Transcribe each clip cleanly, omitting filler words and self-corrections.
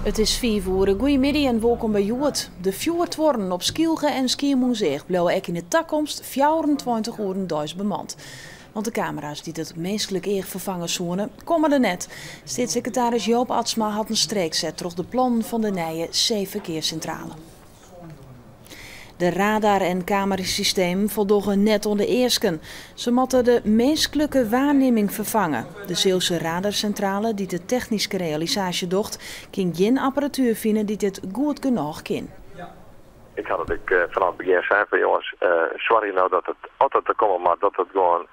Het is 5 uur. Goedemiddag en welkom bij Joert. De fjordtoren op Skielge en Schiermonnikoog blijven ook in de toekomst 24 uur thuis bemand. Want de camera's die het meestelijk eer vervangen zonen, komen er net. Staatssecretaris Joop Atsma had een streek zet door de plan van de nieuwe C-verkeerscentrale. De radar- en camerasysteem voldoen net onder de eersken. Ze moeten de menselijke waarneming vervangen. De Zeeuwse radarcentrale, die de technische realisatie docht, kan geen apparatuur vinden die dit goed genoeg kan. Ik had het vanaf het begin zei van jongens, sorry nou dat het altijd te komen, maar dat het gewoon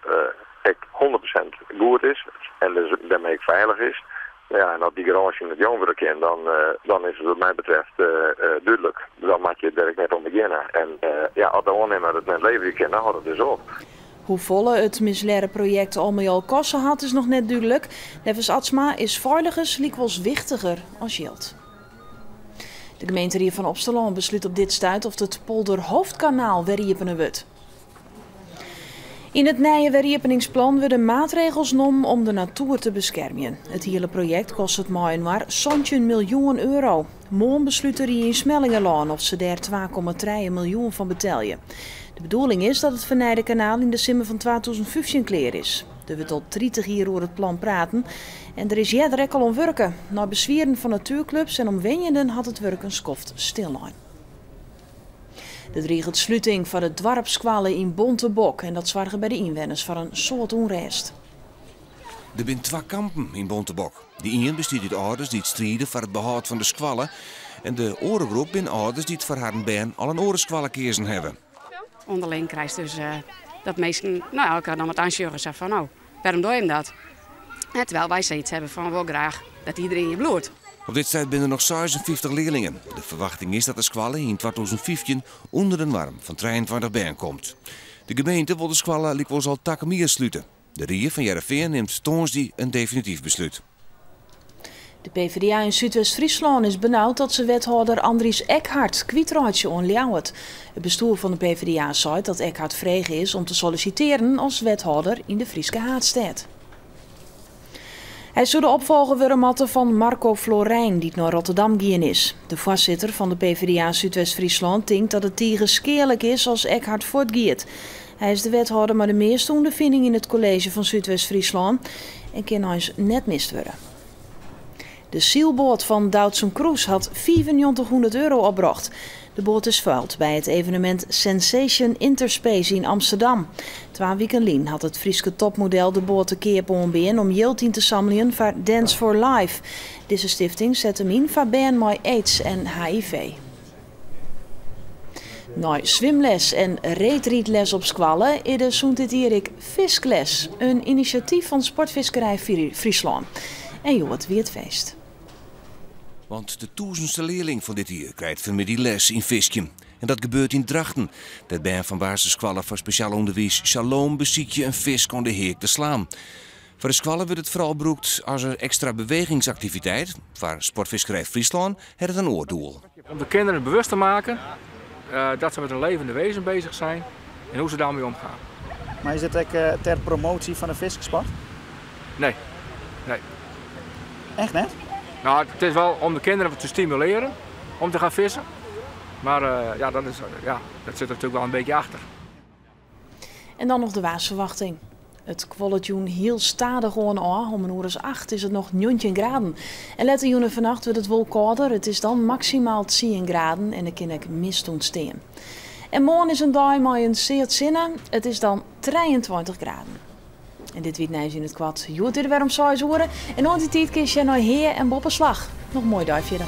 100% goed is en dus daarmee veilig is. Ja, en als die garage in het jongeren kent, dan is het wat mij betreft duidelijk. Dan maak je het direct net om beginnen. En als de ondernemer het net leveren kent, dan houdt het dus op. Hoe volle het misleren project allemaal kosten had is nog net duidelijk. Nevens Atsma is veiligers likwijls wichtiger als geld. De gemeente hier van Opsteland besluit op dit stuit of het Polderhoofdkanaal werjepenen wordt. In het nieuwe werjepeningsplan worden maatregels genomen om de natuur te beschermen. Het hele project kost het maar €17 miljoen. Morgen besluiten die in Smellingenlaan of ze daar 2,3 miljoen van betalen. De bedoeling is dat het vernijde kanaal in de zomer van 2015 klaar is. Er wordt al 30 jaar over het plan praten en er is direct al om werken. Na bezwieren van natuurclubs en omwenjenden had het werk een skoft stillaan. De dreigt sluiting van de dwarpskwallen in Bontebok en dat zorgen bij de inwoners voor een soort onrust. Er zijn 2 kampen in Bontebok. De een bestaat uit ouders die het strijden voor het behoud van de squallen en de andere groep zijn ouders die het voor haar been al een oorenskwallenkeersen hebben. Onderling krijgt dus dat mensen elkaar dan wat aansjurren zeggen van waarom doe je hem dat? Terwijl wij zoiets hebben van wel graag dat iedereen je bloedt. Op dit tijd zijn er nog 56 leerlingen. De verwachting is dat de squallen in 2015 onder een warm van 23 been komt. De gemeente wil de squallen likwijls al takken sluiten. De Rie van Heerenveen neemt toonsdie een definitief besluit. De PvdA in Zuidwest-Friesland is benauwd dat ze wethouder Andries Eckhart kwijtraadje onljouwt. Het bestuur van de PvdA zei dat Eckhart vregen is om te solliciteren als wethouder in de Frieske Haatstad. Hij zou de opvolger worden van Marco Florijn, die naar Rotterdam gaan is. De voorzitter van de PvdA Zuidwest-Friesland denkt dat het tegenscheerlijk is als Eckhart voortgaat. Hij is de wethouder maar de meeste ondervinding in het college van Zuidwest-Friesland en kan eens net mist worden. De seilboot van Doutzen Cruise had €9500 opgebracht. De boot is vuild bij het evenement Sensation Interspace in Amsterdam. 2 weken geleden had het Frieske topmodel de boot te keer om geld in te zamelen voor Dance for Life. Deze stichting zet hem in voor band met AIDS en HIV. Nou, zwemles en reetrietles op squallen is de dit hier Fiskles, een initiatief van Sportvisserij Friesland. En joh, het weer het feest. Want de 1000ste leerling van dit jaar krijgt vanmiddag les in Fiskje. En dat gebeurt in Drachten. Dat ben van basissquallen voor speciaal onderwijs Shalom beziekje een vis kon de heek te slaan. Voor de squallen wordt het vooral gebruikt als een extra bewegingsactiviteit. Voor Sportvisserij Friesland heeft het een oordoel. Om de kinderen bewust te maken dat ze met een levende wezen bezig zijn en hoe ze daarmee omgaan. Maar is dit ook ter promotie van de vissport? Nee. Echt net? Nou, het is wel om de kinderen te stimuleren om te gaan vissen. Maar dat zit er natuurlijk wel een beetje achter. En dan nog de waarsverwachting. Het kwalletjoen heel stadig aan. Om 8 is het nog 19 graden. En let de vannacht wordt het wel kouder. Het is dan maximaal 10 graden en er kan ik mist ontstaan. En morgen is een dag met een zeer zinnen. Het is dan 23 graden. En dit weet Nijs in het kwad. Joet er weer om 6 uur. En aan die tijd kies je naar Heer en Boppenslag. Nog een mooi dag verder.